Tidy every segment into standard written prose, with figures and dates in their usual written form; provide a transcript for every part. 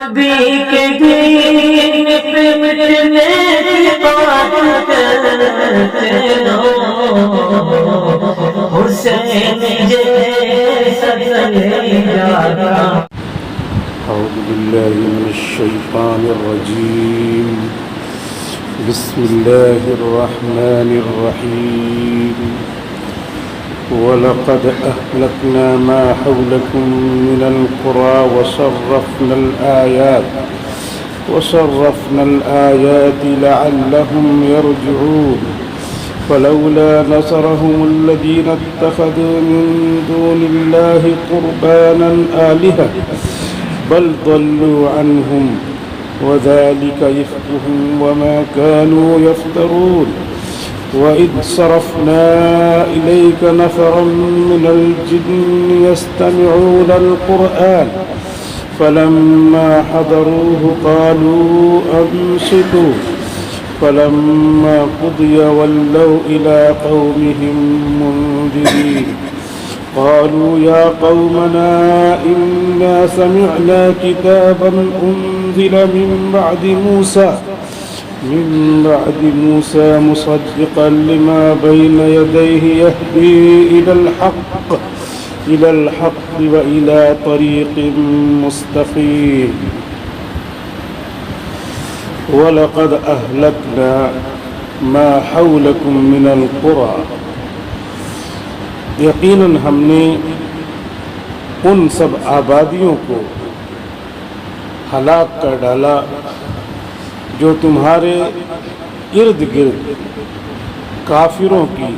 نبی کے دین پہ مٹنے کی بات کرتے رہو، حسین جیسا زلیجا۔ أعوذ بالله من الشيطان الرجيم. بسم الله الرحمن الرحيم. ولقد أهلكنا ما حولكم من القرى وصرفنا الآيات لعلهم يرجعون. فلولا نصرهم الذين اتخذوا من دون الله قربانا آلهة بل ضلوا عنهم وذلك إفكهم وما كانوا يفترون. وإذ صرفنا إليك نفرا من الجن يستمعون القرآن فلما حضروه قالوا أنصتوا فلما قضي ولوا إلى قومهم منذرين. قالوا يا قومنا إنا سمعنا كتابا أنزل من بعد موسى مصدقا لما بين يديه يهدي إلى الحق وإلى طريق مستقيم. ولقد أهلكنا ما حولكم من القرى. یقیناً ہم نے ان سب آبادیوں کو ہلاک کر ڈالا جو تمہارے ارد گرد کافروں کی،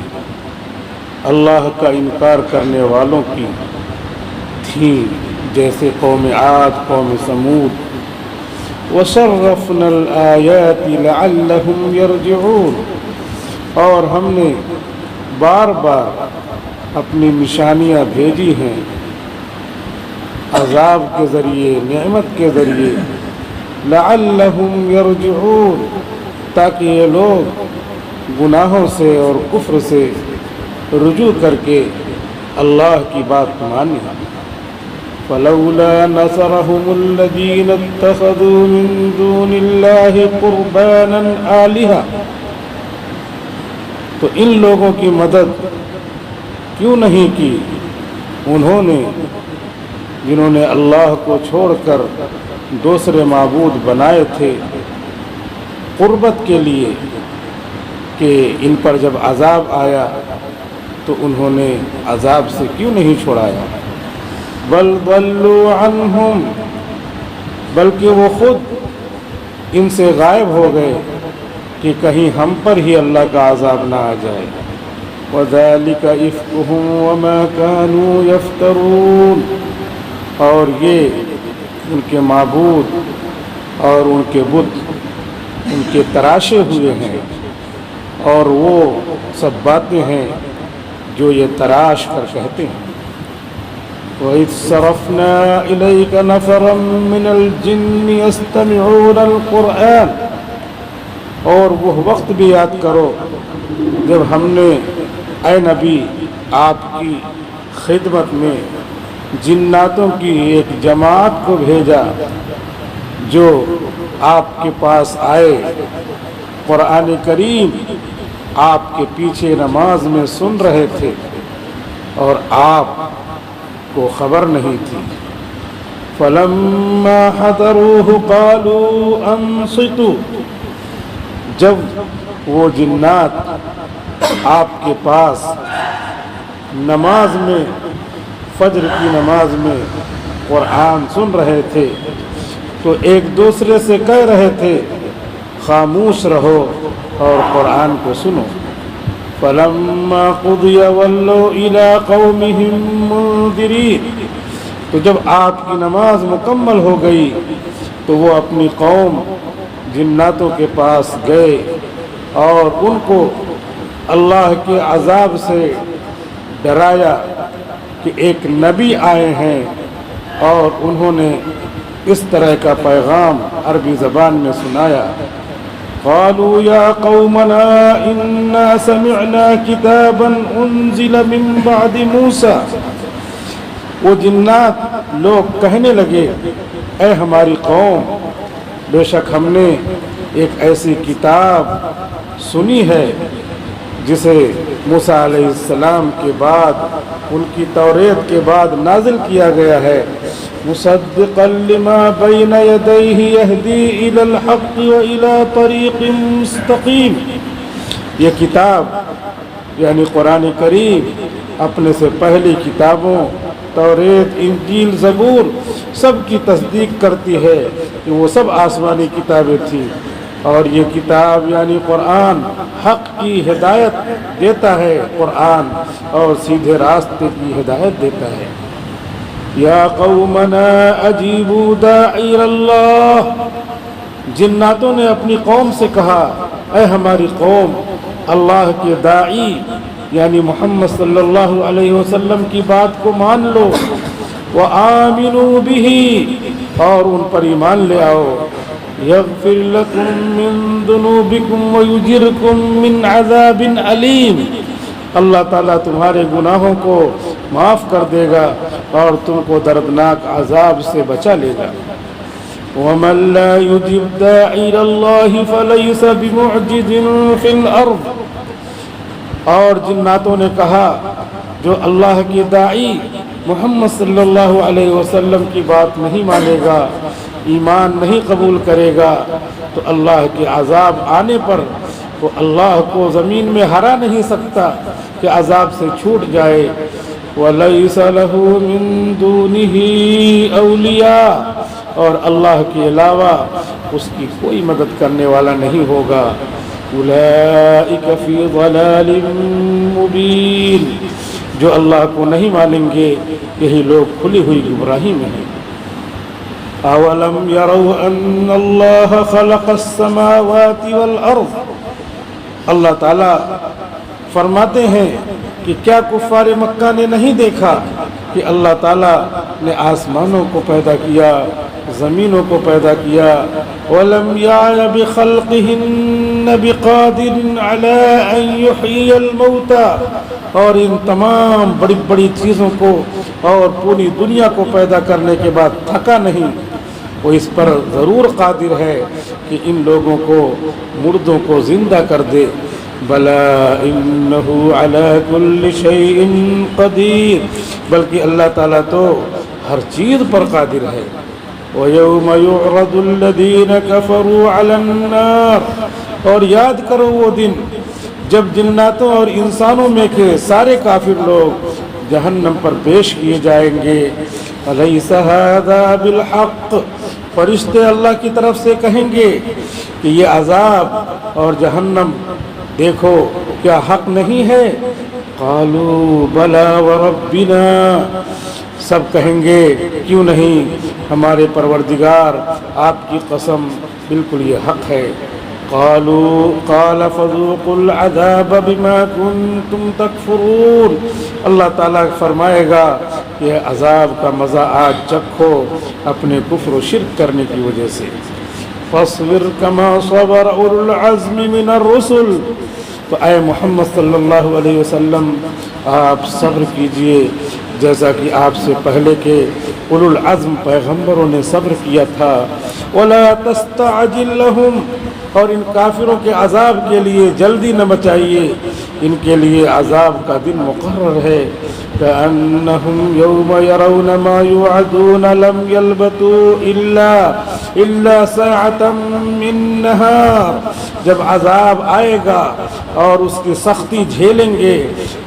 اللہ کا انکار کرنے والوں کی تھیں، جیسے قوم عاد، قوم ثمود. وصرفنا الآیات لعلهم يرجعون. اور ہم نے بار بار اپنی نشانیاں بھیجی ہیں، عذاب کے ذریعے، نعمت کے ذریعے. لعلہم یرجعون، تاکہ یہ لوگ گناہوں سے اور کفر سے رجوع کر کے اللہ کی بات مانیں. فلولا نصرهم الذین اتخذوا من دون اللہ قربانا آلہہ. تو ان لوگوں کی مدد کیوں نہیں کی انہوں نے جنہوں نے اللہ کو چھوڑ کر دوسرے معبود بنائے تھے قربت کے لیے، کہ ان پر جب عذاب آیا تو انہوں نے عذاب سے کیوں نہیں چھوڑایا. بل ضلوا عنہم، بلکہ وہ خود ان سے غائب ہو گئے کہ کہیں ہم پر ہی اللہ کا عذاب نہ آ جائے. وَذَلِكَ إِفْكُهُمْ وَمَا كَانُوا يَفْتَرُونَ. اور یہ ان کے معبود اور ان کے بت ان کے تراشے ہوئے ہیں، اور وہ سب باتیں ہیں جو یہ تراش کر کہتے ہیں. وَإِذْ صَرَفْنَا إِلَيْكَ نَفَرًا مِّنَ الْجِنِّ يَسْتَمِعُونَ الْقُرْآنَ. اور وہ وقت بھی یاد کرو جب ہم نے اے نبی آپ کی خدمت میں جناتوں کی ایک جماعت کو بھیجا جو آپ کے پاس آئے، قرآن کریم آپ کے پیچھے نماز میں سن رہے تھے اور آپ کو خبر نہیں تھی. فَلَمَّا حَضَرُوهُ قَالُوا أَنصِتُوا. جب وہ جنات آپ کے پاس نماز میں، فجر کی نماز میں قرآن سن رہے تھے تو ایک دوسرے سے کہہ رہے تھے خاموش رہو اور قرآن کو سنو. فَلَمَّا قُضِيَ وَلَّوْا إِلَىٰ قَوْمِهِمْ مُنذِرِينَ. تو جب آپ کی نماز مکمل ہو گئی تو وہ اپنی قوم جناتوں کے پاس گئے اور ان کو اللہ کے عذاب سے ڈرایا کہ ایک نبی آئے ہیں، اور انہوں نے اس طرح کا پیغام عربی زبان میں سنایا. قالوا يا قومنا إنا سمعنا كتابا أنزل من بعد موسى وہ جنات لوگ کہنے لگے اے ہماری قوم بے شک ہم نے ایک ایسی کتاب سنی ہے جسے موسیٰ علیہ السلام کے بعد ان کی توریت کے بعد نازل کیا گیا ہے مصدقا لما بین یدیہ یہدی الی الحق والی طریق مستقیم. یہ کتاب یعنی قرآن کریم اپنے سے پہلی کتابوں توریت انجیل زبور سب کی تصدیق کرتی ہے کہ وہ سب آسمانی کتابیں تھیں اور یہ کتاب یعنی قرآن حق کی ہدایت دیتا ہے قرآن اور سیدھے راستے کی ہدایت دیتا ہے. یا قومنا اجیبوا داعی اللہ. جناتوں نے اپنی قوم سے کہا اے ہماری قوم اللہ کے داعی یعنی محمد صلی اللہ علیہ وسلم کی بات کو مان لو وآمنوا به اور ان پر ایمان لے آؤ یغفر لکم من ذنوبکم ویجرکم من عذاب علیم. اللہ تعالیٰ تمہارے گناہوں کو معاف کر دے گا اور تم کو دردناک عذاب سے بچا لے گا. ومن لا يجب داعی اللہ فلیس بمعجز فی الارض. اور جناتوں نے کہا جو اللہ کی داعی محمد صلی اللہ علیہ وسلم کی بات نہیں مانے گا ایمان نہیں قبول کرے گا تو اللہ کے عذاب آنے پر وہ اللہ کو زمین میں ہرا نہیں سکتا کہ عذاب سے چھوٹ جائے. وَلَيْسَ لَهُ مِن دُونِهِ أَوْلِيَاء اور اللہ کے علاوہ اس کی کوئی مدد کرنے والا نہیں ہوگا. أُولَئِكَ فِي ضَلَالٍ مُبِينٍ. جو اللہ کو نہیں مانیں گے یہی لوگ کھلی ہوئی گمراہی میں ہیں. اولم يروا ان اللہ خلق السماوات والارض. اللہ تعالیٰ فرماتے ہیں کہ کیا کفار مکہ نے نہیں دیکھا کہ اللہ تعالیٰ نے آسمانوں کو پیدا کیا زمینوں کو پیدا کیا. ولم يعي بخلقهن بقادر على ان يحيي الموتى اور ان تمام بڑی بڑی چیزوں کو اور پوری دنیا کو پیدا کرنے کے بعد تھکا نہیں. وہ اس پر ضرور قادر ہے کہ ان لوگوں کو مردوں کو زندہ کر دے. بلا انہ علی کل شیء قدیر. بلکہ اللہ تعالیٰ تو ہر چیز پر قادر ہے. وَيَوْمَ يُعْرَضُ الَّذِينَ كَفَرُوا عَلَى النَّارِ اور یاد کرو وہ دن جب جناتوں اور انسانوں میں کے سارے کافر لوگ جہنم پر پیش کیے جائیں گے. أَلَيْسَ هَذَا بِالْحَقِّ فرشتے اللہ کی طرف سے کہیں گے کہ یہ عذاب اور جہنم دیکھو کیا حق نہیں ہے. قَالُوا بَلَا وَرَبِّنَا سب کہیں گے کیوں نہیں ہمارے پروردگار آپ کی قسم بالکل یہ حق ہے. قال فذوقوا العذاب بما كنتم تكفرون اللہ تعالیٰ فرمائے گا کہ عذاب کا مزہ آج چکھو اپنے کفر و شرک کرنے کی وجہ سے. فاصبر كما صبر اولو العزم من الرسل تو اے محمد صلی اللہ علیہ وسلم آپ صبر کیجئے جیسا کہ آپ سے پہلے کے اولو العزم پیغمبروں نے صبر کیا تھا. ولا تستعجل لهم اور ان کافروں کے عذاب کے لیے جلدی نہ مچائیے ان کے لیے عذاب کا دن مقرر ہے. كأنهم يوم يرون ما يوعدون لم يلبثوا إلا ساعة من نهار جب عذاب آئے گا اور اس کی سختی جھیلیں گے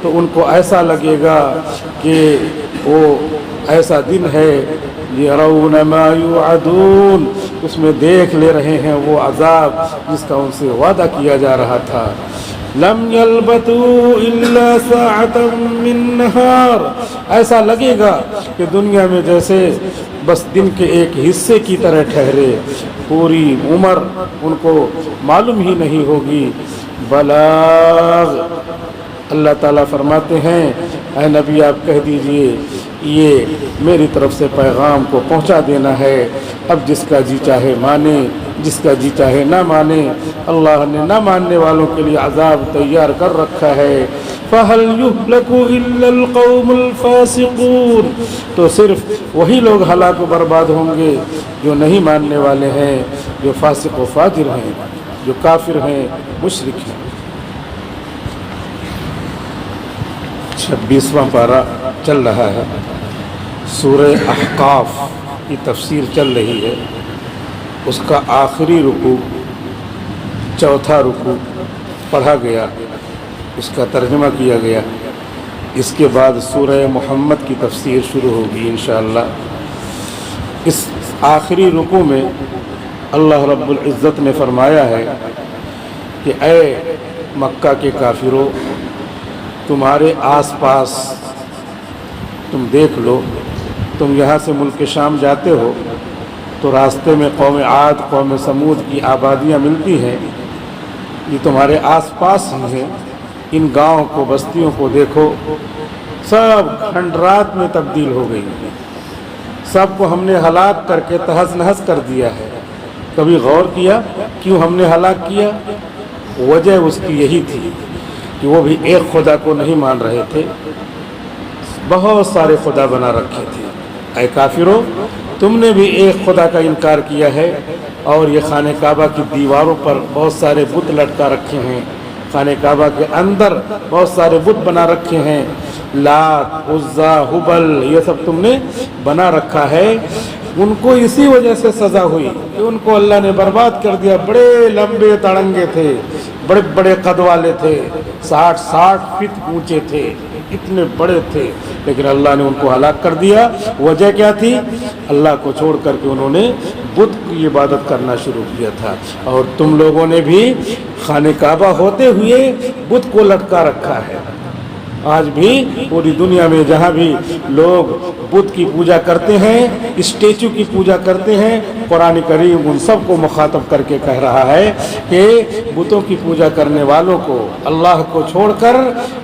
تو ان کو ایسا لگے گا کہ وہ ایسا دن ہے يرون ما يوعدون اس میں دیکھ لے رہے ہیں وہ عذاب جس کا ان سے وعدہ کیا جا رہا تھا. لم يلبثوا الا ساعة من نهار ایسا لگے گا کہ دنیا میں جیسے بس دن کے ایک حصے کی طرح ٹھہرے پوری عمر ان کو معلوم ہی نہیں ہوگی. بلاغ اللہ تعالیٰ فرماتے ہیں اے نبی آپ کہہ دیجئے یہ میری طرف سے پیغام کو پہنچا دینا ہے. اب جس کا جی چاہے مانے جس کا جی چاہے نہ مانے. اللہ نے نہ ماننے والوں کے لیے عذاب تیار کر رکھا ہے. فَهَلْ يُهْلَكُ إِلَّا الْقَوْمُ الْفَاسِقُونَ، تو صرف وہی لوگ ہلاک و برباد ہوں گے جو نہیں ماننے والے ہیں، جو فاسق و فاجر ہیں، جو کافر ہیں، مشرک ہیں۔ 26واں پارہ چل رہا ہے، سورہ احقاف کی تفسیر چل رہی ہے، اس کا آخری رکوع چوتھا رکوع پڑھا گیا، اس کا ترجمہ کیا گیا۔ اس کے بعد سورہ محمد کی تفسیر شروع ہوگی انشاءاللہ۔ اس آخری رکوع میں اللہ رب العزت نے فرمایا ہے کہ اے مکہ کے کافروں، تمہارے آس پاس تم دیکھ لو، تم یہاں سے ملک شام جاتے ہو تو راستے میں قوم عاد، قوم سمود کی آبادیاں ملتی ہیں، یہ تمہارے آس پاس ہی ہیں۔ ان گاؤں کو، بستیوں کو دیکھو، سب کھنڈرات میں تبدیل ہو گئی ہیں، سب کو ہم نے ہلاک کر کے تہس نہس کر دیا ہے۔ کبھی غور کیا کیوں ہم نے ہلاک کیا؟ وجہ اس کی یہی تھی کہ وہ بھی ایک خدا کو نہیں مان رہے تھے، بہت سارے خدا بنا رکھے تھے۔ اے کافروں، تم نے بھی ایک خدا کا انکار کیا ہے، اور یہ خانہ کعبہ کی دیواروں پر بہت سارے بت لٹکا رکھے ہیں، خانہ کعبہ کے اندر بہت سارے بت بنا رکھے ہیں، لات، عزا، ہبل، یہ سب تم نے بنا رکھا ہے۔ ان کو اسی وجہ سے سزا ہوئی کہ ان کو اللہ نے برباد کر دیا۔ بڑے لمبے تڑنگے تھے، بڑے بڑے قد والے تھے، 60 فٹ اونچے تھے، اتنے بڑے تھے، لیکن اللہ نے ان کو ہلاک کر دیا۔ وجہ کیا تھی؟ اللہ کو چھوڑ کر کے انہوں نے بت کی عبادت کرنا شروع کیا تھا۔ اور تم لوگوں نے بھی خانہ کعبہ ہوتے ہوئے بت کو لٹکا رکھا ہے۔ آج بھی پوری دنیا میں جہاں بھی لوگ بت کی پوجا کرتے ہیں، اسٹیچو کی پوجا کرتے ہیں، قرآن کریم ان سب کو مخاطب کر کے کہہ رہا ہے کہ بتوں کی پوجا کرنے والوں کو، اللہ کو چھوڑ کر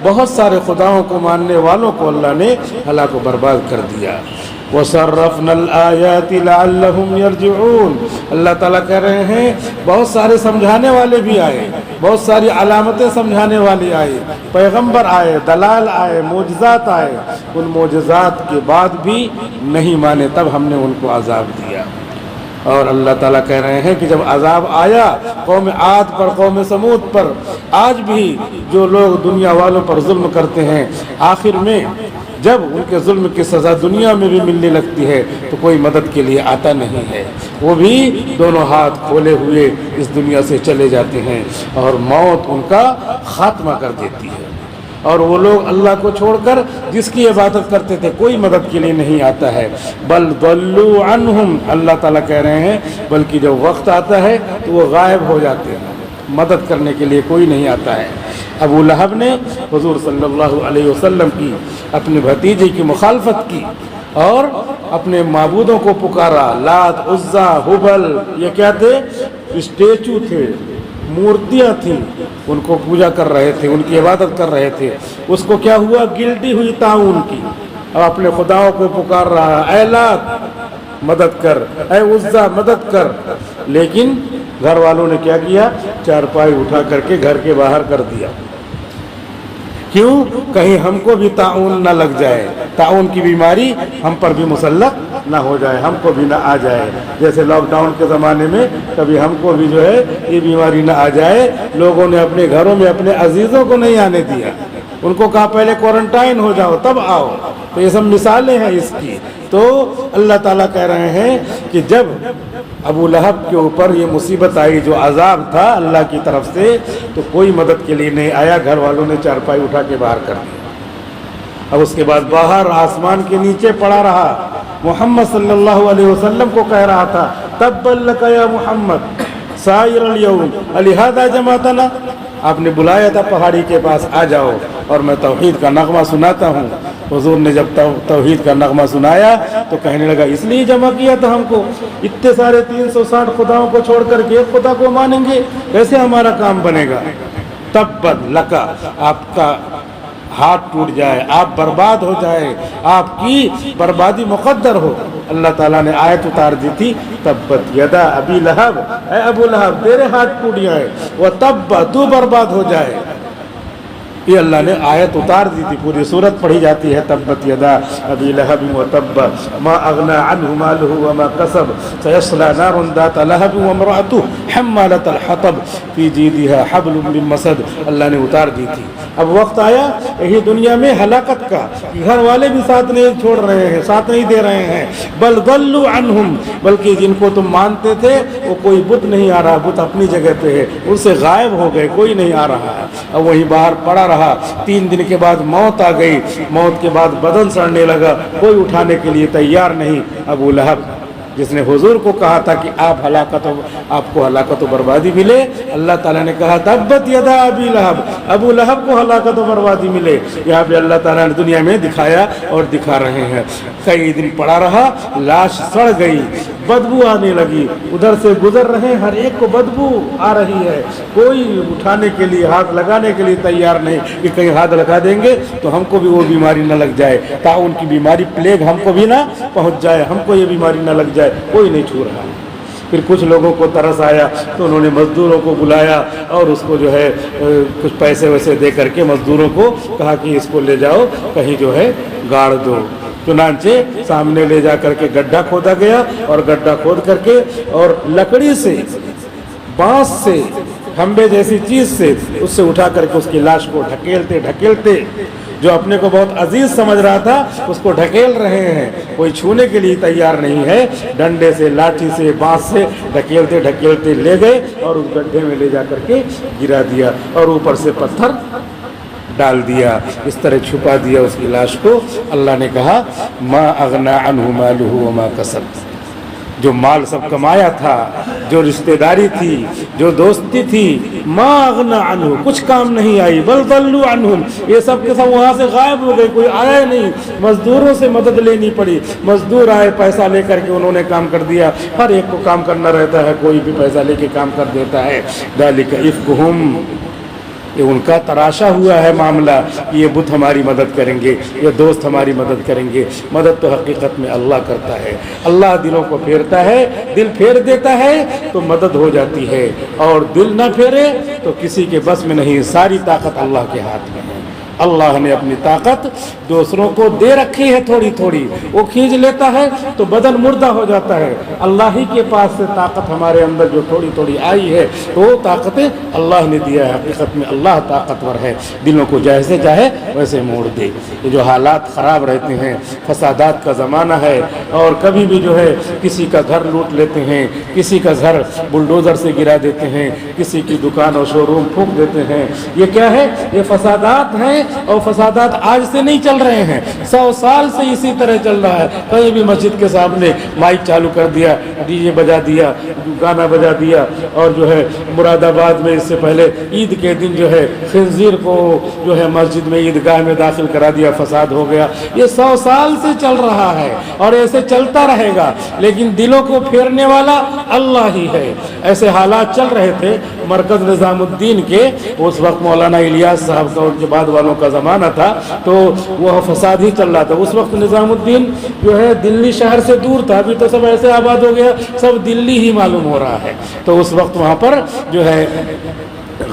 بہت سارے خداؤں کو ماننے والوں کو اللہ نے ہلاک و برباد کر دیا۔ وَصَرَّفْنَا الْآيَاتِ لَعَلَّهُمْ يَرْجِعُونَ، اللہ تعالیٰ کہہ رہے ہیں بہت سارے سمجھانے والے بھی آئے، بہت ساری علامتیں سمجھانے والے آئے، پیغمبر آئے، دلال آئے، معجزات آئے، ان معجزات کے بعد بھی نہیں مانے، تب ہم نے ان کو عذاب دیا۔ اور اللہ تعالیٰ کہہ رہے ہیں کہ جب عذاب آیا قوم عاد پر، قوم سمود پر، آج بھی جو لوگ دنیا والوں پر ظلم کرتے ہیں، آخر میں جب ان کے ظلم کی سزا دنیا میں بھی ملنے لگتی ہے تو کوئی مدد کے لیے آتا نہیں ہے، وہ بھی دونوں ہاتھ کھولے ہوئے اس دنیا سے چلے جاتے ہیں، اور موت ان کا خاتمہ کر دیتی ہے۔ اور وہ لوگ اللہ کو چھوڑ کر جس کی عبادت کرتے تھے کوئی مدد کے لیے نہیں آتا ہے۔ بل ضلوا عنہم، اللہ تعالیٰ کہہ رہے ہیں بلکہ جب وقت آتا ہے تو وہ غائب ہو جاتے ہیں، مدد کرنے کے لیے کوئی نہیں آتا ہے۔ ابو لہب نے حضور صلی اللہ علیہ وسلم کی، اپنے بھتیجے کی مخالفت کی اور اپنے معبودوں کو پکارا، لات، عزا، ہبل، یہ کیا تھے؟ اسٹیچو تھے، مورتیاں تھیں، ان کو پوجا کر رہے تھے، ان کی عبادت کر رہے تھے۔ اس کو کیا ہوا؟ گلٹی ہوئی تعاون کی، اور اپنے خداؤں کو پکار رہا، اے لات مدد کر، اے عزا مدد کر، لیکن گھر والوں نے کیا کیا؟ چارپائی اٹھا کر کے گھر کے باہر کر دیا۔ کیوں؟ کہیں ہم کو بھی تعاون نہ لگ جائے، تعاون کی بیماری ہم پر بھی مسلط نہ ہو جائے، ہم کو بھی نہ آ جائے، جیسے لاک ڈاؤن کے زمانے میں کبھی ہم کو بھی جو ہے یہ بیماری نہ آ جائے۔ لوگوں نے اپنے گھروں میں اپنے عزیزوں کو نہیں آنے دیا، ان کو کہا پہلے کوارنٹائن ہو جاؤ تب آؤ۔ تو یہ سب مثالیں ہیں اس کی۔ تو اللہ تعالیٰ کہہ رہے ہیں کہ جب ابو لہب کے اوپر یہ مصیبت آئی، جو عذاب تھا اللہ کی طرف سے، تو کوئی مدد کے لیے نہیں آیا، گھر والوں نے چارپائی اٹھا کے باہر کر دیا۔ اب اس کے بعد باہر آسمان کے نیچے پڑا رہا، محمد صلی اللہ علیہ وسلم کو کہہ رہا تھا تبا لک یا محمد سائر الیوم لہذا جمعتنا، آپ نے بلایا تھا پہاڑی کے پاس، آ جاؤ اور میں توحید کا نغمہ سناتا ہوں۔ حضور نے جب توحید کا نغمہ سنایا تو کہنے لگا اس لیے جمع کیا تھا ہم کو، اتنے سارے 360 خداؤں کو چھوڑ کر کے ایک خدا کو مانیں گے، کیسے ہمارا کام بنے گا؟ تبت لکا، آپ کا ہاتھ ٹوٹ جائے، آپ برباد ہو جائے، آپ کی بربادی مقدر ہو۔ اللہ تعالیٰ نے آیت اتار دی تھی تبت یدا ابی لہب، اے ابو لہب تیرے ہاتھ ٹوٹ جائے، وہ تب تو برباد ہو جائے۔ یہ اللہ نے آیت اتار دی تھی، پوری صورت پڑھی جاتی ہے، تبت یدا ابی لہب وتب ما اغنى عنه ماله وما کسب سيصلى نارا ذات لہب وامرأته حمالة الحطب في جيدها حبل من مسد، اللہ نے اتار دی تھی۔ اب وقت آیا یہی دنیا میں ہلاکت کا، گھر والے بھی ساتھ نہیں چھوڑ رہے ہیں، ساتھ نہیں دے رہے ہیں، بل ضلوا عنہم، بلکہ جن کو تم مانتے تھے وہ کوئی بت نہیں آ رہا، بت اپنی جگہ پہ ہے، ان سے غائب ہو گئے، کوئی نہیں آ رہا ہے۔ اب وہیں باہر پڑا رہا، 3 دن کے بعد موت آ گئی، موت کے بعد بدن سڑنے لگا، کوئی اٹھانے کے لیے تیار نہیں۔ ابو لہب جس نے حضور کو کہا تھا کہ آپ کو ہلاکت و بربادی ملے، اللہ تعالیٰ نے کہا تبت یدا ابی لہب، ابو لہب کو ہلاکت و بربادی ملے۔ یہاں پہ اللہ تعالیٰ نے دنیا میں دکھایا اور دکھا رہے ہیں۔ کئی دن پڑا رہا، لاش سڑ گئی، بدبو آنے لگی، ادھر سے گزر رہے ہر ایک کو بدبو آ رہی ہے، کوئی اٹھانے کے لیے ہاتھ لگانے کے لیے تیار نہیں کہ کہیں ہاتھ لگا دیں گے تو ہم کو بھی وہ بیماری نہ لگ جائے، طاعون کی بیماری پلیگ ہم کو بھی نہ پہنچ جائے، ہم کو یہ بیماری نہ لگ جائے، کوئی نہیں چھو رہا۔ پھر کچھ لوگوں کو ترس آیا تو انہوں نے مزدوروں کو بلایا اور اس کو جو ہے کچھ پیسے ویسے دے کر کے مزدوروں کو کہا کہ اس کو لے جاؤ کہیں جو ہے گاڑ دو۔ چنانچہ سامنے لے جا کر کے گڈھا کھودا گیا، اور گڈھا کھود کر کے اور لکڑی سے، بانس سے، کھمبے جیسی چیز سے اس سے اٹھا کر کے اس کی لاش کو ڈھکیلتے ڈھکیلتے، جو اپنے کو بہت عزیز سمجھ رہا تھا اس کو ڈھکیل رہے ہیں، کوئی چھونے کے لیے تیار نہیں ہے، ڈنڈے سے، لاٹھی سے، بانس سے ڈھکیلتے ڈھکیلتے لے گئے اور اس گڈھے میں لے جا کر کے گرا دیا اور اوپر سے پتھر ڈال دیا، اس طرح چھپا دیا اس کی لاش کو۔ اللہ نے کہا ما اغنى عنہ مالہ وما کسب، جو مال سب کمایا تھا، جو رشتہ داری تھی، جو دوستی تھی، ما اغنى عنہ، کچھ کام نہیں آئی، بل ضلوا عنہم، یہ سب کے سب وہاں سے غائب ہو گئے، کوئی آیا نہیں، مزدوروں سے مدد لینی پڑی، مزدور آئے، پیسہ لے کر کے انہوں نے کام کر دیا، ہر ایک کو کام کرنا رہتا ہے، کوئی بھی پیسہ لے کے کام کر دیتا ہے۔ ذالک افکہم، یہ ان کا تراشا ہوا ہے معاملہ، یہ بت ہماری مدد کریں گے، یہ دوست ہماری مدد کریں گے۔ مدد تو حقیقت میں اللہ کرتا ہے، اللہ دلوں کو پھیرتا ہے، دل پھیر دیتا ہے تو مدد ہو جاتی ہے، اور دل نہ پھیرے تو کسی کے بس میں نہیں، ساری طاقت اللہ کے ہاتھ میں ہے۔ اللہ نے اپنی طاقت دوسروں کو دے رکھی ہے، تھوڑی تھوڑی، وہ کھینچ لیتا ہے تو بدن مردہ ہو جاتا ہے۔ اللہ ہی کے پاس سے طاقت ہمارے اندر جو تھوڑی تھوڑی آئی ہے وہ طاقتیں اللہ نے دیا ہے، حقیقت میں اللہ طاقتور ہے، دلوں کو جیسے چاہے ویسے موڑ دے۔ یہ جو حالات خراب رہتے ہیں، فسادات کا زمانہ ہے، اور کبھی بھی جو ہے کسی کا گھر لوٹ لیتے ہیں، کسی کا گھر بلڈوزر سے گرا دیتے ہیں، کسی کی دکان اور شو روم پھونک دیتے ہیں، یہ کیا ہے؟ یہ فسادات ہیں، اور فسادات آج سے نہیں چل رہے ہیں، 100 سال سے اسی طرح چل رہا ہے۔ کہیں بھی مسجد کے سامنے مائک چالو کر دیا، ڈی جے بجا دیا، گانا بجا دیا، اور جو ہے مراد آباد میں اس سے پہلے عید کے دن جو ہے خنزیر کو جو ہے مسجد میں عیدگاہ میں داخل کرا دیا، فساد ہو گیا۔ یہ 100 سال سے چل رہا ہے اور ایسے چلتا رہے گا، لیکن دلوں کو پھیرنے والا اللہ ہی ہے۔ ایسے حالات چل رہے تھے مرکز نظام الدین کے، اس وقت مولانا الیاس صاحب کا، ان کے بعد والوں کا زمانہ تھا، تو وہ فساد ہی چل رہا تھا۔ اس وقت نظام الدین جو ہے دلی شہر سے دور تھا، ابھی تو سب ایسے آباد ہو گیا، سب دلی ہی معلوم ہو رہا ہے۔ تو اس وقت وہاں پر جو ہے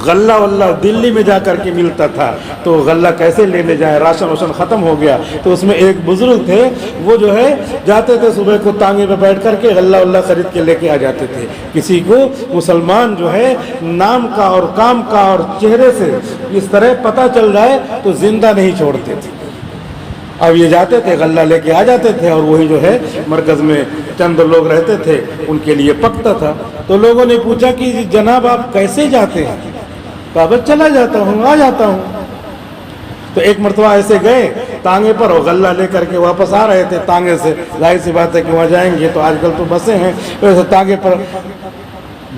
غلہ واللہ دلی میں جا کر کے ملتا تھا، تو غلہ کیسے لینے جائیں، راشن واشن ختم ہو گیا، تو اس میں ایک بزرگ تھے، وہ جو ہے جاتے تھے صبح کو تانگے پہ بیٹھ کر کے غلہ واللہ خرید کے لے کے آ جاتے تھے۔ کسی کو مسلمان جو ہے نام کا اور کام کا اور چہرے سے اس طرح پتہ چل جائے تو زندہ نہیں چھوڑتے تھے۔ اب یہ جاتے تھے غلہ لے کے آ جاتے تھے، اور وہی جو ہے مرکز میں چند لوگ رہتے تھے، ان کے لیے پکتا تھا۔ تو لوگوں نے پوچھا کہ جناب آپ کیسے جاتے ہیں؟ کہا بس چلا جاتا ہوں، آ جاتا ہوں۔ تو ایک مرتبہ ایسے گئے تانگے پر، اور غلہ لے کر کے واپس آ رہے تھے تانگے سے، ظاہر سی بات ہے کہ وہاں جائیں گے تو آج کل تو بسیں ہیں، ویسے تانگے پر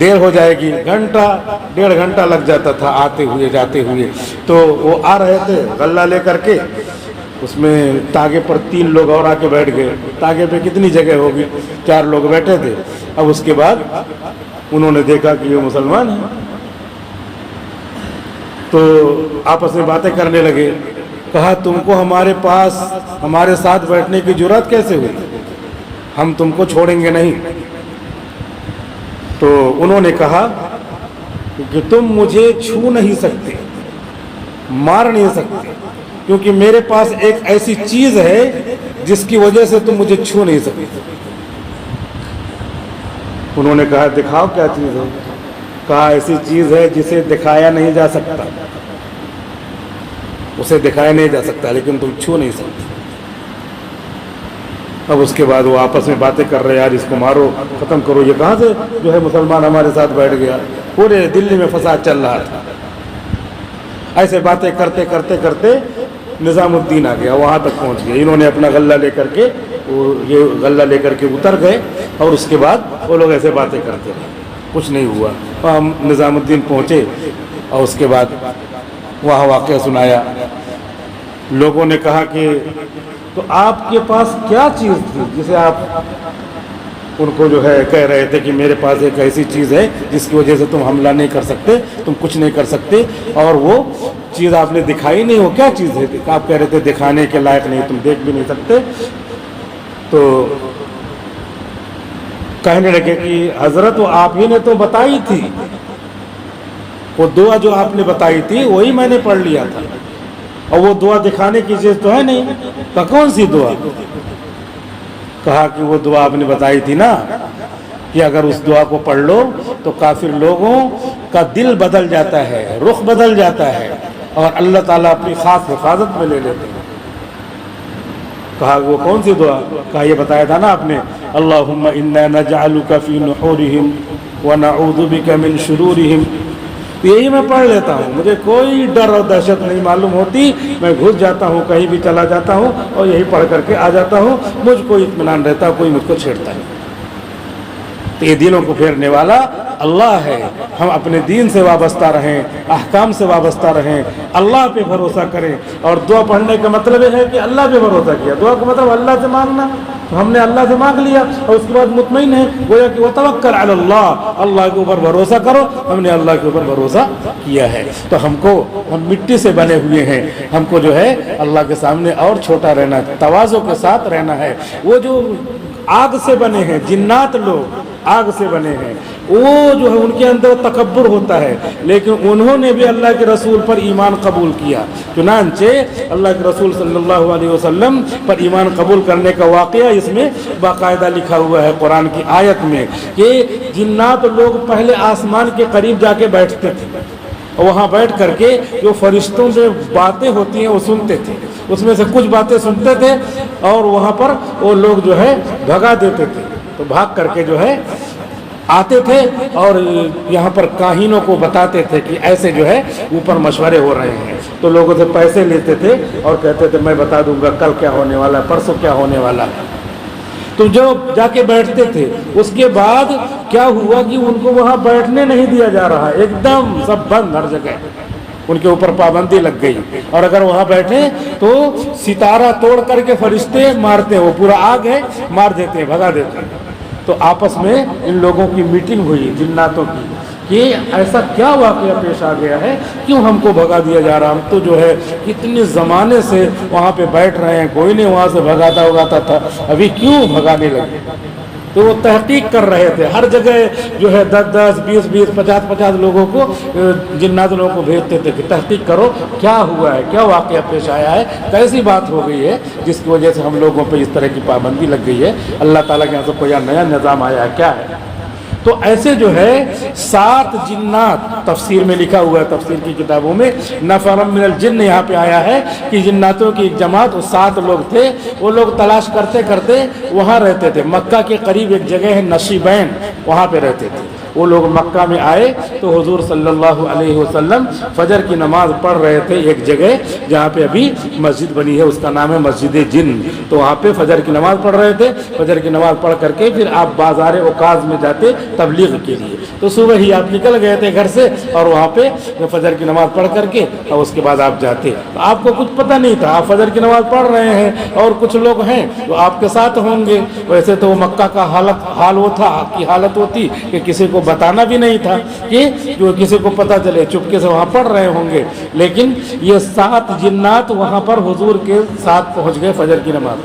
دیر ہو جائے گی، گھنٹہ 1.5 گھنٹہ لگ جاتا تھا آتے ہوئے جاتے ہوئے۔ تو وہ آ رہے تھے غلہ لے کر کے، اس میں تانگے پر 3 لوگ اور آ کے بیٹھ گئے۔ تانگے پہ کتنی جگہ ہوگی، 4 لوگ بیٹھے تھے۔ اب اس کے بعد انہوں نے دیکھا کہ یہ مسلمان ہیں، تو آپس میں باتیں کرنے لگے۔ کہا تم کو ہمارے پاس ہمارے ساتھ بیٹھنے کی جرات کیسے ہوئی؟ ہم تم کو چھوڑیں گے نہیں۔ تو انہوں نے کہا کہ تم مجھے چھو نہیں سکتے، مار نہیں سکتے، کیونکہ میرے پاس ایک ایسی چیز ہے جس کی وجہ سے تم مجھے چھو نہیں سکتے۔ انہوں نے کہا دکھاؤ کیا چیز ہے؟ کہا ایسی چیز ہے جسے دکھایا نہیں جا سکتا، اسے دکھایا نہیں جا سکتا لیکن تم چھو نہیں سکتے۔ اب اس کے بعد وہ آپس میں باتیں کر رہے، یار اس کو مارو، ختم کرو، یہ کہاں سے جو ہے مسلمان ہمارے ساتھ بیٹھ گیا؟ پورے دلی میں فساد چل رہا تھا۔ ایسے باتیں کرتے کرتے کرتے نظام الدین آ گیا، وہاں تک پہنچ گیا۔ انہوں نے اپنا غلہ لے کر کے یہ غلہ لے کر کے اتر گئے، اور اس کے بعد وہ لوگ ایسے باتیں کرتے رہے، کچھ نہیں ہوا۔ وہاں نظام الدین پہنچے اور اس کے بعد وہاں واقعہ سنایا۔ لوگوں نے کہا کہ تو آپ کے پاس کیا چیز تھی جسے آپ ان کو جو ہے کہہ رہے تھے کہ میرے پاس ایک ایسی چیز ہے جس کی وجہ سے تم حملہ نہیں کر سکتے، تم کچھ نہیں کر سکتے، اور وہ چیز آپ نے دکھائی نہیں، وہ کیا چیز ہے؟ آپ کہہ رہے تھے دکھانے کے لائق نہیں، تم دیکھ بھی نہیں سکتے۔ تو کہنے لگے کہ حضرت وہ آپ ہی نے تو بتائی تھی، وہ دعا جو آپ نے بتائی تھی وہی میں نے پڑھ لیا تھا، اور وہ دعا دکھانے کی چیز تو ہے نہیں۔ تو کون سی دعا؟ کہا کہ وہ دعا آپ نے بتائی تھی نا کہ اگر اس دعا کو پڑھ لو تو کافر لوگوں کا دل بدل جاتا ہے، رخ بدل جاتا ہے، اور اللہ تعالیٰ اپنی خاص حفاظت میں لے لیتے ہیں۔ کہا وہ کون سی دعا؟ کہا یہ بتایا تھا نا آپ نے، اللہم انا نجعلک فی نحورہم ونعوذ بک من شرورہم۔ یہی میں پڑھ لیتا ہوں، مجھے کوئی ڈر اور دہشت نہیں معلوم ہوتی، میں گھس جاتا ہوں، کہیں بھی چلا جاتا ہوں اور یہی پڑھ کر کے آ جاتا ہوں، مجھ کو اطمینان رہتا، کوئی مجھ کو چھیڑتا نہیں۔ تو یہ دینوں کو پھیرنے والا اللہ ہے۔ ہم اپنے دین سے وابستہ رہیں، احکام سے وابستہ رہیں، اللہ پہ بھروسہ کریں۔ اور دعا پڑھنے کا مطلب یہ ہے کہ اللہ پہ بھروسہ کیا، دعا کا مطلب اللہ سے مانگنا، تو ہم نے اللہ سے مانگ لیا اور اس کے بعد مطمئن ہے، گویا کہ وتوکل علی اللہ، اللہ کے اوپر بھروسہ کرو۔ ہم نے اللہ کے اوپر بھروسہ کیا ہے، تو ہم مٹی سے بنے ہوئے ہیں، ہم کو جو ہے اللہ کے سامنے اور چھوٹا رہنا ہے، تواضع کے ساتھ رہنا ہے۔ وہ جو آگ سے بنے ہیں، جنات لوگ آگ سے بنے ہیں، وہ جو ہے ان کے اندر تکبر ہوتا ہے، لیکن انہوں نے بھی اللہ کے رسول پر ایمان قبول کیا۔ چنانچہ اللہ کے رسول صلی اللہ علیہ وسلم پر ایمان قبول کرنے کا واقعہ اس میں باقاعدہ لکھا ہوا ہے قرآن کی آیت میں، کہ جنات لوگ پہلے آسمان کے قریب جا کے بیٹھتے تھے، وہاں بیٹھ کر کے جو فرشتوں سے باتیں ہوتی ہیں وہ سنتے تھے، اس میں سے کچھ باتیں سنتے تھے اور وہاں پر وہ لوگ جو ہے بھگا دیتے تھے، تو بھاگ کر کے جو ہے آتے تھے اور یہاں پر کاہنوں کو بتاتے تھے کہ ایسے جو ہے اوپر مشورے ہو رہے ہیں، تو لوگوں سے پیسے لیتے تھے اور کہتے تھے میں بتا دوں گا کل کیا ہونے والا ہے، پرسوں کیا ہونے والا ہے۔ تو جو جا کے بیٹھتے تھے، اس کے بعد کیا ہوا کہ ان کو وہاں بیٹھنے نہیں دیا جا رہا، ایک دم سب بند، ہر جگہ ان کے اوپر پابندی لگ گئی، اور اگر وہاں بیٹھے تو ستارہ توڑ کر کے فرشتے مارتے ہیں، وہ پورا آگ ہے، مار دیتے ہیں، بھگا دیتے ہیں۔ تو آپس میں ان لوگوں کی میٹنگ ہوئی جناتوں کی کہ ایسا کیا واقعہ پیش آ گیا ہے، کیوں ہم کو بھگا دیا جا رہا، ہم تو جو ہے اتنے زمانے سے وہاں پہ بیٹھ رہے ہیں، کوئی نہیں وہاں سے بھگاتا تھا، ابھی کیوں بھگانے لگے؟ تو وہ تحقیق کر رہے تھے، ہر جگہ جو ہے 10 20 50 لوگوں کو، جنات لوگوں کو بھیجتے تھے کہ تحقیق کرو کیا ہوا ہے، کیا واقعہ پیش آیا ہے، کیسی بات ہو گئی ہے جس کی وجہ سے ہم لوگوں پہ اس طرح کی پابندی لگ گئی ہے، اللہ تعالیٰ کے یہاں سے کوئی نیا نظام آیا ہے کیا ہے۔ تو ایسے جو ہے 7 جنات، تفسیر میں لکھا ہوا ہے، تفسیر کی کتابوں میں نفر من الجن یہاں پہ آیا ہے کہ جناتوں کی ایک جماعت، وہ 7 لوگ تھے، وہ لوگ تلاش کرتے کرتے وہاں رہتے تھے، مکہ کے قریب ایک جگہ ہے نشیبین، وہاں پہ رہتے تھے۔ وہ لوگ مکہ میں آئے تو حضور صلی اللہ علیہ وسلم فجر کی نماز پڑھ رہے تھے ایک جگہ جہاں پہ ابھی مسجد بنی ہے، اس کا نام ہے مسجد جن، تو وہاں پہ فجر کی نماز پڑھ رہے تھے۔ فجر کی نماز پڑھ کر کے پھر آپ بازار اوقاز میں جاتے تبلیغ کے لیے، تو صبح ہی آپ نکل گئے تھے گھر سے اور وہاں پہ فجر کی نماز پڑھ کر کے اور اس کے بعد آپ جاتے، تو آپ کو کچھ پتہ نہیں تھا، آپ فجر کی نماز پڑھ رہے ہیں اور کچھ لوگ ہیں جو آپ کے ساتھ ہوں گے۔ ویسے تو مکہ کا حال وہ تھا کی حالت ہوتی کہ کسی کو بتانا بھی نہیں تھا کہ جو کسی کو پتہ چلے، چپکے سے وہاں پڑھ رہے ہوں گے، لیکن یہ 7 جنات وہاں پر حضور کے ساتھ پہنچ گئے فجر کی نماز،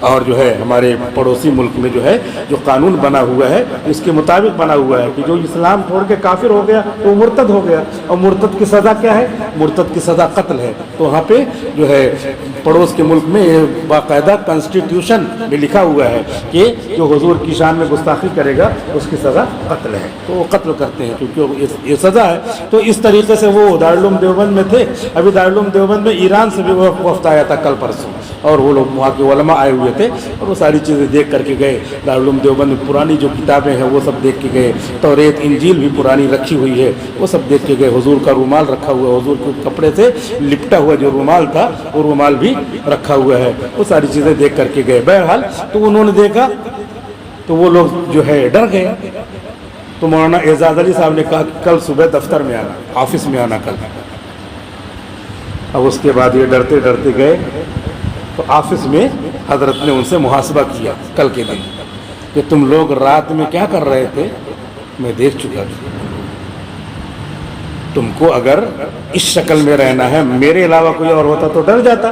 اور جو ہے ہمارے پڑوسی ملک میں جو ہے جو قانون بنا ہوا ہے اس کے مطابق بنا ہوا ہے کہ جو اسلام چھوڑ کے کافر ہو گیا تو وہ مرتد ہو گیا، اور مرتد کی سزا کیا ہے؟ مرتد کی سزا قتل ہے۔ تو وہاں پہ جو ہے پڑوس کے ملک میں باقاعدہ کانسٹیٹیوشن میں لکھا ہوا ہے کہ جو حضور کی شان میں گستاخی کرے گا اس کی سزا قتل ہے، تو وہ قتل کرتے ہیں کیونکہ یہ سزا ہے۔ تو اس طریقے سے وہ دارالعلوم دیوبند میں تھے، ابھی دارالعلوم دیوبند میں ایران سے بھی وفد آیا تھا کل پرسوں، اور وہ لوگ وہاں کے علماء آئے ہوئے تھے اور وہ ساری چیزیں دیکھ کر کے گئے۔ دارالعلوم دیوبند میں پرانی جو کتابیں ہیں وہ سب دیکھ کے گئے، توریت انجیل بھی پرانی رکھی ہوئی ہے وہ سب دیکھ کے گئے، حضور کا رومال رکھا ہوا ہے، حضور کے کپڑے سے لپٹا ہوا جو رومال تھا وہ رومال بھی رکھا ہوا ہے، وہ ساری چیزیں دیکھ کر کے گئے۔ بہرحال تو انہوں نے دیکھا تو وہ لوگ جو ہے ڈر گئے۔ تو مولانا اعزاز علی صاحب نے کہا کہ کل صبح دفتر میں آنا، آفس میں آنا کل۔ اب اس کے بعد یہ ڈرتے ڈرتے گئے تو آفس میں حضرت نے ان سے محاسبہ کیا کل کے دن کہ تم لوگ رات میں کیا کر رہے تھے، میں دیکھ چکا تھا۔ تم کو اگر اس شکل میں رہنا ہے، میرے علاوہ کوئی اور ہوتا تو ڈر جاتا،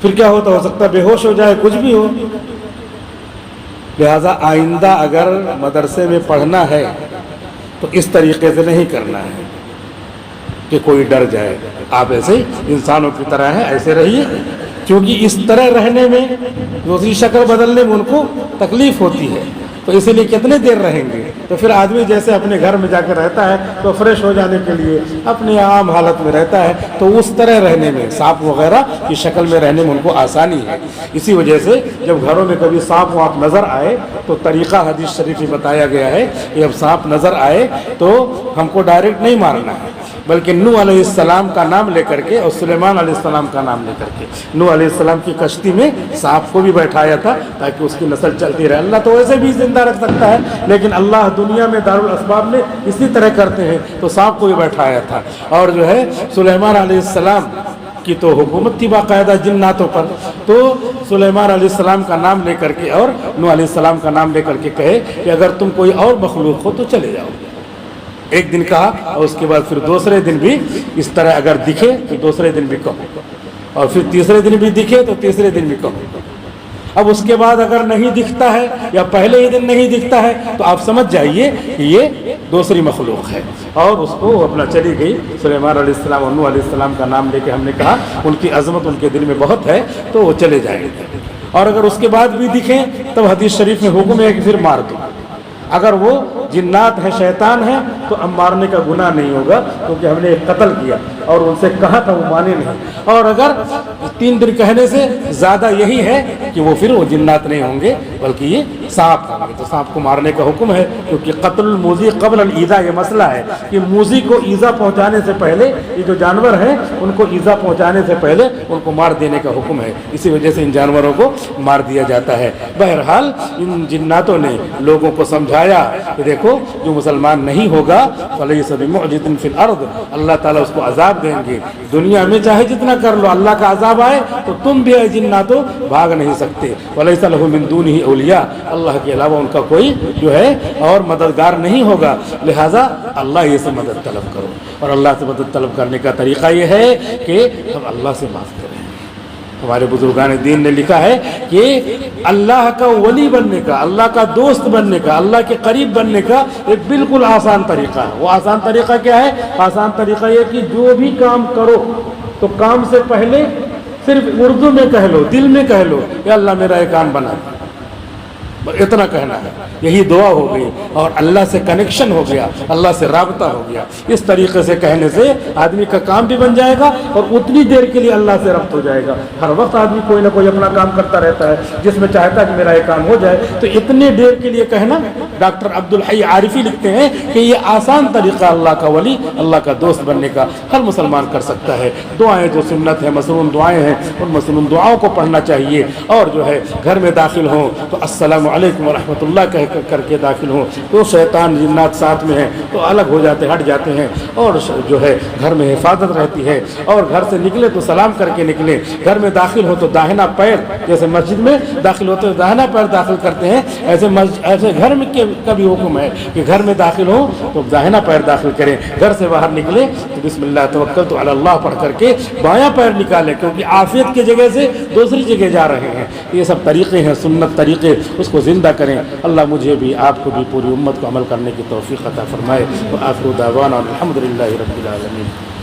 پھر کیا ہوتا، ہو سکتا بے ہوش ہو جائے، کچھ بھی ہو۔ لہذا آئندہ اگر مدرسے میں پڑھنا ہے تو اس طریقے سے نہیں کرنا ہے کہ کوئی ڈر جائے، آپ ایسے انسانوں کی طرح ہیں، ایسے رہیے، کیونکہ اس طرح رہنے میں دوسری شکل بدلنے میں ان کو تکلیف ہوتی ہے، تو اسی لیے کتنے دیر رہیں گے؟ تو پھر آدمی جیسے اپنے گھر میں جا کے رہتا ہے تو فریش ہو جانے کے لیے اپنی عام حالت میں رہتا ہے، تو اس طرح رہنے میں، سانپ وغیرہ کی شکل میں رہنے میں ان کو آسانی ہے۔ اسی وجہ سے جب گھروں میں کبھی سانپ وانپ نظر آئے تو طریقہ حدیث شریف میں بتایا گیا ہے کہ جب سانپ نظر آئے تو ہم کو ڈائریکٹ نہیں مارنا ہے، بلکہ نوح علیہ السلام کا نام لے کر کے اور سلیمان علیہ السلام کا نام لے کر کے۔ نوح علیہ السلام کی کشتی میں سانپ کو بھی بیٹھایا تھا تاکہ اس کی نسل چلتی رہے۔ اللہ تو ویسے بھی زندہ رکھ سکتا ہے، لیکن اللہ دنیا میں دارالاسباب میں اسی طرح کرتے ہیں، تو سانپ کو بھی بیٹھایا تھا۔ اور جو ہے سلیمان علیہ السلام کی تو حکومت تھی باقاعدہ جناتوں پر، تو سلیمان علیہ السلام کا نام لے کر کے اور نوح علیہ السلام کا نام لے کر کے کہے کہ اگر تم کوئی اور مخلوق ہو تو چلے جاؤ۔ ایک دن کہا اور اس کے بعد پھر دوسرے دن بھی اس طرح اگر دکھے تو دوسرے دن بھی کہو، اور پھر تیسرے دن بھی دکھے تو تیسرے دن بھی کہو۔ اب اس کے بعد اگر نہیں دکھتا ہے یا پہلے ہی دن نہیں دکھتا ہے تو آپ سمجھ جائیے کہ یہ دوسری مخلوق ہے، اور اس کو اپنا چلی گئی۔ سلیمان علیہ السلام اور نوح علیہ السلام کا نام لے کے ہم نے کہا ان کی عظمت ان کے دل میں بہت ہے تو وہ چلے جائیں گے، اور اگر اس کے بعد بھی دکھیں تب حدیث شریف میں حکم ہے کہ پھر مار دو۔ اگر وہ جنات ہے، شیطان ہے، تو اب مارنے کا گناہ نہیں ہوگا کیونکہ ہم نے ایک قتل کیا اور ان سے کہا تھا وہ مانے نہیں۔ اور اگر 3 دن کہنے سے زیادہ یہی ہے کہ وہ پھر وہ جنات نہیں ہوں گے بلکہ یہ سانپ ہوں گے، تو سانپ کو مارنے کا حکم ہے، کیونکہ قتل الموذی قبل الایذا یہ مسئلہ ہے کہ موذی کو ایذا پہنچانے سے پہلے، یہ جو جانور ہیں ان کو ایذا پہنچانے سے پہلے ان کو مار دینے کا حکم ہے، اسی وجہ سے ان جانوروں کو مار دیا جاتا ہے۔ بہرحال ان جناتوں نے لوگوں کو سمجھایا کہ دیکھو جو مسلمان نہیں ہوگا فلیس بمعجز فی الارض، اللہ تعالیٰ اس کو عذاب دیں گے، دنیا میں چاہے جتنا کر لو، اللہ کا عذاب آئے تو تم بھی جناتوں بھاگ نہیں سکتے۔ ولیس لہ من دونہ اولیاء، اللہ کے علاوہ ان کا کوئی جو ہے اور مددگار نہیں ہوگا، لہذا اللہ ہی سے مدد طلب کرو، اور اللہ سے مدد طلب کرنے کا طریقہ یہ ہے کہ ہم اللہ سے معاف کریں۔ ہمارے بزرگان دین نے لکھا ہے کہ اللہ کا ولی بننے کا، اللہ کا دوست بننے کا، اللہ کے قریب بننے کا ایک بالکل آسان طریقہ ہے۔ وہ آسان طریقہ کیا ہے؟ آسان طریقہ یہ کہ جو بھی کام کرو تو کام سے پہلے صرف اردو میں کہہ لو، دل میں کہہ لو کہ اللہ میرا یہ کام بنا، اتنا کہنا ہے، یہی دعا ہو گئی، اور اللہ سے کنیکشن ہو گیا، اللہ سے رابطہ ہو گیا۔ اس طریقے سے کہنے سے آدمی کا کام بھی بن جائے گا اور اتنی دیر کے لیے اللہ سے ربط ہو جائے گا۔ ہر وقت آدمی کوئی نہ کوئی اپنا کام کرتا رہتا ہے جس میں چاہتا ہے کہ میرا یہ کام ہو جائے، تو اتنے دیر کے لیے کہنا، ڈاکٹر عبدالحی عارفی لکھتے ہیں کہ یہ آسان طریقہ اللہ کا ولی، اللہ کا دوست بننے کا ہر مسلمان کر سکتا ہے۔ دعائیں جو سنت ہیں، مسنون دعائیں ہیں، ان مسنون دعاؤں کو پڑھنا چاہیے، اور جو ہے گھر میں داخل ہوں تو السلام علیکم ورحمۃ اللہ کر کے داخل ہوں تو شیطان جنات ساتھ میں ہیں تو الگ ہو جاتے ہٹ جاتے ہیں اور جو ہے گھر میں حفاظت رہتی ہے. اور گھر سے نکلے تو سلام کر کے نکلیں. گھر میں داخل ہو تو داہنا پیر, جیسے مسجد میں داخل ہوتے ہیں داہنا پیر داخل کرتے ہیں, ایسے گھر میں کا بھی حکم ہے کہ گھر میں داخل ہو تو داہنا پیر داخل کریں. گھر سے باہر نکلے تو بسم اللہ توکلت علی اللہ پڑھ کر کے بایاں پیر نکالیں, کیونکہ عافیت کی جگہ سے دوسری جگہ جا رہے ہیں. یہ سب طریقے ہیں, سنت طریقے, اس کو زندہ کریں. اللہ مجھے بھی آپ کو بھی پوری امت کو عمل کرنے کی توفیق عطا فرمائے. وآخر دعوانا الحمد للہ رب العالمین.